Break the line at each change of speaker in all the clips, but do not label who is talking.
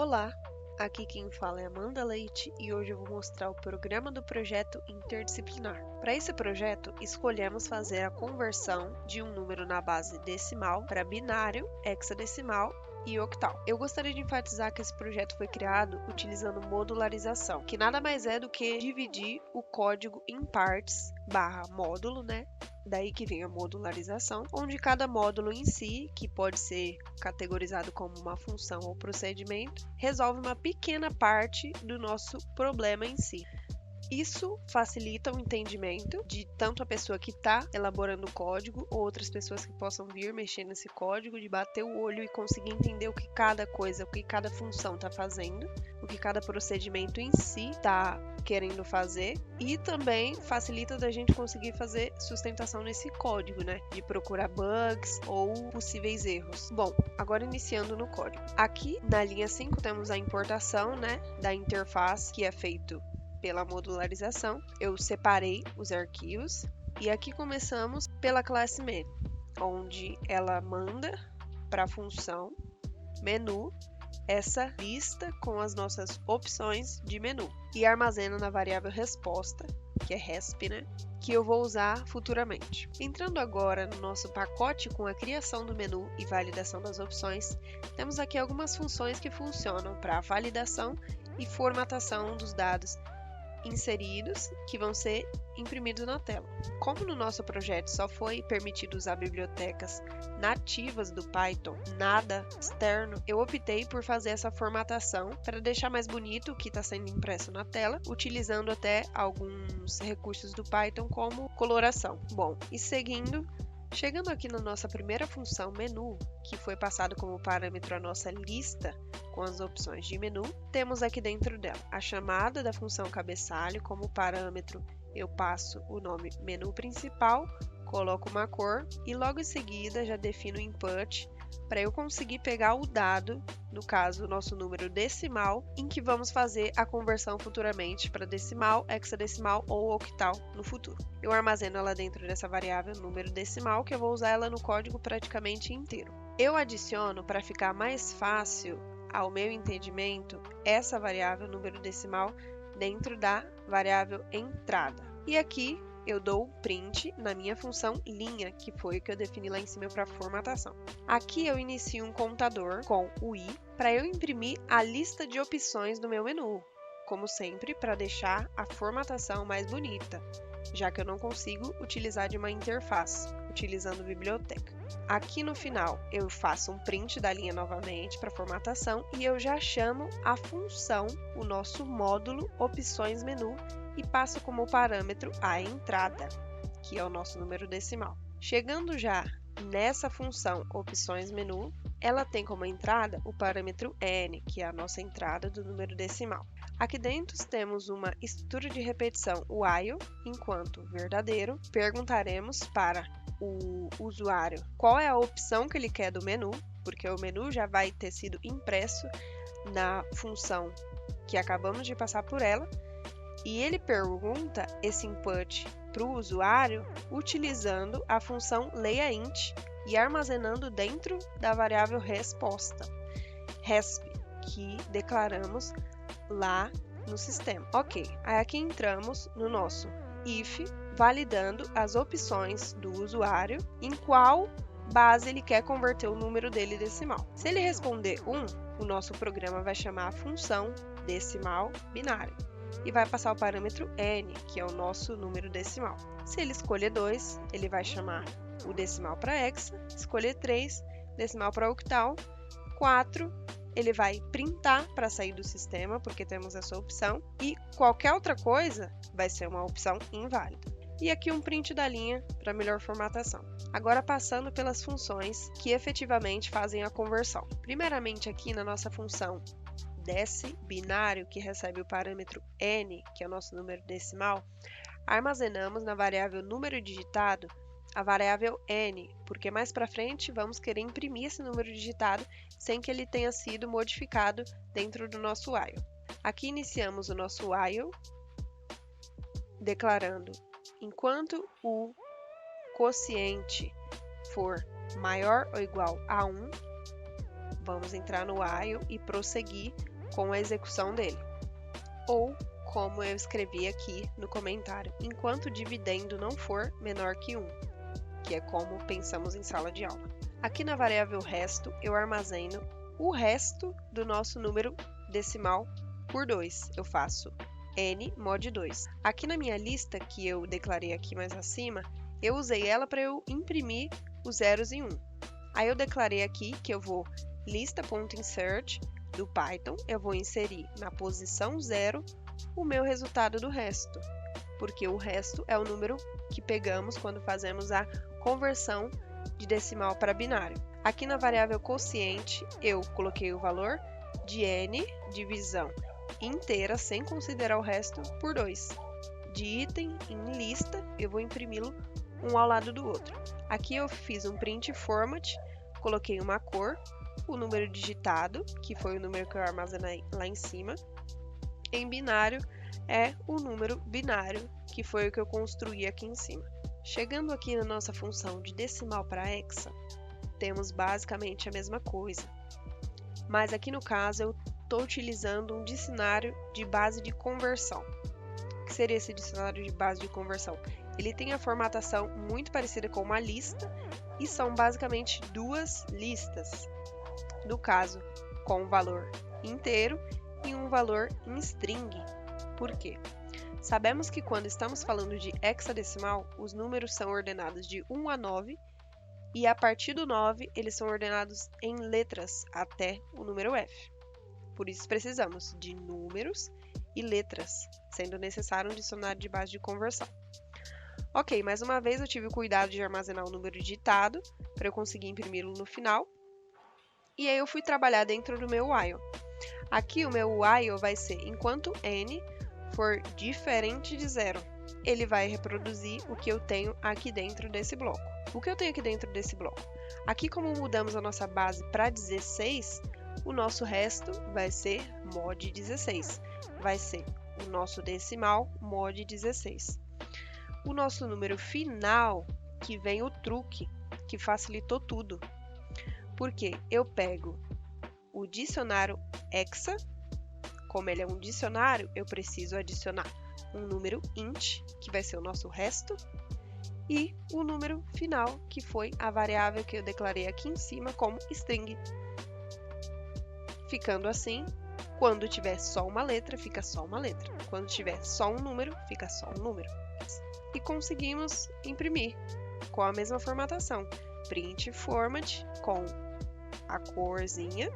Olá, aqui quem fala é Amanda Leite e hoje eu vou mostrar o programa do projeto interdisciplinar. Para esse projeto, escolhemos fazer a conversão de um número na base decimal para binário, hexadecimal e octal. Eu gostaria de enfatizar que esse projeto foi criado utilizando modularização, que nada mais é do que dividir o código em partes /módulo, Daí que vem a modularização, onde cada módulo em si, que pode ser categorizado como uma função ou procedimento, resolve uma pequena parte do nosso problema em si. Isso facilita o entendimento de tanto a pessoa que está elaborando o código ou outras pessoas que possam vir mexer nesse código, de bater o olho e conseguir entender o que cada coisa, o que cada função está fazendo, o que cada procedimento em si está querendo fazer, e também facilita da gente conseguir fazer sustentação nesse código, de procurar bugs ou possíveis erros. Bom, agora iniciando no código. Aqui na linha 5 temos a importação, da interface, que é feito pela modularização. Eu separei os arquivos e aqui começamos pela classe main, onde ela manda para a função menu essa lista com as nossas opções de menu e armazena na variável resposta, que é resp, que eu vou usar futuramente. Entrando agora no nosso pacote com a criação do menu e validação das opções, temos aqui algumas funções que funcionam para a validação e formatação dos dados inseridos, que vão ser imprimidos na tela. Como no nosso projeto só foi permitido usar bibliotecas nativas do Python, nada externo, eu optei por fazer essa formatação para deixar mais bonito o que está sendo impresso na tela, utilizando até alguns recursos do Python como coloração. Bom, e chegando aqui na nossa primeira função menu, que foi passado como parâmetro a nossa lista com as opções de menu, temos aqui dentro dela a chamada da função cabeçalho. Como parâmetro eu passo o nome menu principal, coloco uma cor e logo em seguida já defino o input para eu conseguir pegar o dado, no caso o nosso número decimal, em que vamos fazer a conversão futuramente para decimal, hexadecimal ou octal no futuro. Eu armazeno ela dentro dessa variável número decimal, que eu vou usar ela no código praticamente inteiro. Eu adiciono, para ficar mais fácil ao meu entendimento, essa variável número decimal dentro da variável entrada. E aqui eu dou o print na minha função linha, que foi o que eu defini lá em cima para formatação. Aqui eu inicio um contador com o i para eu imprimir a lista de opções do meu menu, como sempre, para deixar a formatação mais bonita, já que eu não consigo utilizar de uma interface, utilizando biblioteca. Aqui no final eu faço um print da linha novamente para formatação e eu já chamo a função, o nosso módulo opções menu, e passo como parâmetro a entrada, que é o nosso número decimal. Chegando já nessa função opções menu, ela tem como entrada o parâmetro n, que é a nossa entrada do número decimal. Aqui dentro temos uma estrutura de repetição while, enquanto verdadeiro, perguntaremos para o usuário qual é a opção que ele quer do menu, porque o menu já vai ter sido impresso na função que acabamos de passar por ela, e ele pergunta esse input para o usuário utilizando a função leiaint e armazenando dentro da variável resposta, resp, que declaramos lá no sistema. Ok, aí aqui entramos no nosso if, validando as opções do usuário, em qual base ele quer converter o número dele decimal. Se ele responder 1, o nosso programa vai chamar a função decimal binário e vai passar o parâmetro n, que é o nosso número decimal. Se ele escolher 2, ele vai chamar o decimal para hexa, escolher 3, decimal para octal, 4, ele vai printar para sair do sistema, porque temos essa opção, e qualquer outra coisa vai ser uma opção inválida. E aqui um print da linha para melhor formatação. Agora passando pelas funções que efetivamente fazem a conversão. Primeiramente aqui na nossa função desse binário, que recebe o parâmetro n, que é o nosso número decimal, armazenamos na variável número digitado a variável n, porque mais para frente vamos querer imprimir esse número digitado sem que ele tenha sido modificado dentro do nosso while. Aqui iniciamos o nosso while, declarando enquanto o quociente for maior ou igual a 1, vamos entrar no while e prosseguir com a execução dele. Ou, como eu escrevi aqui no comentário, enquanto o dividendo não for menor que 1, que é como pensamos em sala de aula. Aqui na variável resto, eu armazeno o resto do nosso número decimal por 2. Eu faço n mod 2. Aqui na minha lista, que eu declarei aqui mais acima, eu usei ela para eu imprimir os zeros em 1. Aí eu declarei aqui que eu vou lista.insert do Python, eu vou inserir na posição 0 o meu resultado do resto, porque o resto é o número que pegamos quando fazemos a conversão de decimal para binário. Aqui na variável quociente, eu coloquei o valor de n divisão inteira, sem considerar o resto, por 2. De item em lista, eu vou imprimi-lo um ao lado do outro. Aqui eu fiz um print format, coloquei uma cor, o número digitado, que foi o número que eu armazenei lá em cima. Em binário, é o número binário, que foi o que eu construí aqui em cima. Chegando aqui na nossa função de decimal para hexa, temos basicamente a mesma coisa. Mas aqui no caso, eu estou utilizando um dicionário de base de conversão. O que seria esse dicionário de base de conversão? Ele tem a formatação muito parecida com uma lista e são basicamente duas listas. No caso, com um valor inteiro e um valor em string. Por quê? Sabemos que quando estamos falando de hexadecimal, os números são ordenados de 1 a 9 e a partir do 9 eles são ordenados em letras até o número F. Por isso precisamos de números e letras, sendo necessário um dicionário de base de conversão. Ok, mais uma vez eu tive o cuidado de armazenar o número digitado para eu conseguir imprimi-lo no final. E aí eu fui trabalhar dentro do meu while. Aqui o meu while vai ser enquanto n for diferente de 0. Ele vai reproduzir o que eu tenho aqui dentro desse bloco. O que eu tenho aqui dentro desse bloco? Aqui, como mudamos a nossa base para 16, o nosso resto vai ser mod 16. Vai ser o nosso decimal mod 16. O nosso número final, que vem o truque, que facilitou tudo. Porque eu pego o dicionário hexa, como ele é um dicionário, eu preciso adicionar um número int, que vai ser o nosso resto, e o número final, que foi a variável que eu declarei aqui em cima como string. Ficando assim, quando tiver só uma letra, fica só uma letra. Quando tiver só um número, fica só um número. E conseguimos imprimir com a mesma formatação. Print format com a corzinha,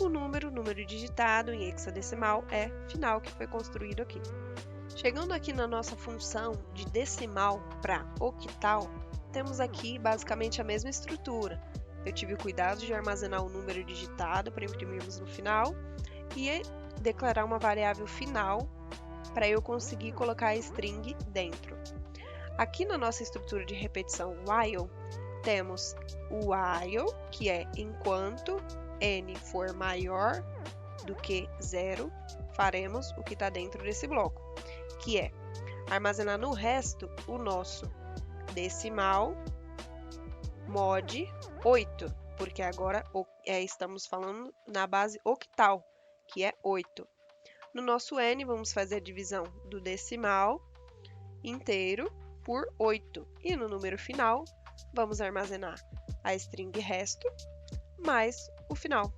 o número digitado em hexadecimal é final, que foi construído aqui. Chegando aqui na nossa função de decimal para octal, temos aqui basicamente a mesma estrutura. Eu tive o cuidado de armazenar o número digitado para imprimirmos no final e declarar uma variável final para eu conseguir colocar a string dentro. Aqui na nossa estrutura de repetição while, temos o while, que é enquanto n for maior do que 0, faremos o que está dentro desse bloco, que é armazenar no resto o nosso decimal mod 8, porque agora estamos falando na base octal, que é 8. No nosso n, vamos fazer a divisão do decimal inteiro por 8. E no número final, vamos armazenar a string resto mais o final.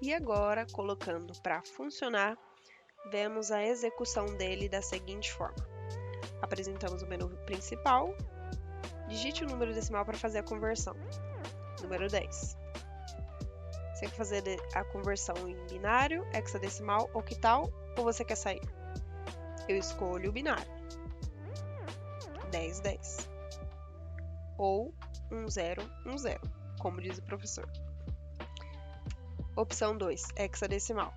E agora, colocando para funcionar, vemos a execução dele da seguinte forma. Apresentamos o menu principal, digite o número decimal para fazer a conversão. Número 10. Você quer fazer a conversão em binário, hexadecimal, octal ou você quer sair? Eu escolho o binário. 10, 10. Ou 1, 0, 1, 0, como diz o professor. Opção 2, hexadecimal.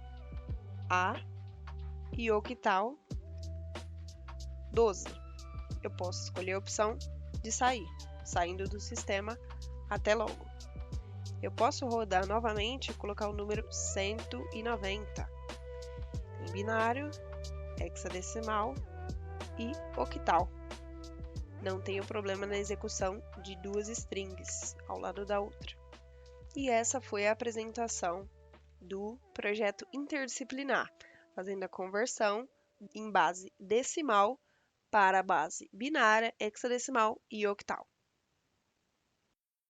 A e octal 12. Eu posso escolher a opção de sair, saindo do sistema até logo. Eu posso rodar novamente e colocar o número 190 em binário, hexadecimal e octal. Não tenho problema na execução de duas strings ao lado da outra. E essa foi a apresentação do projeto interdisciplinar, fazendo a conversão em base decimal para a base binária, hexadecimal e octal.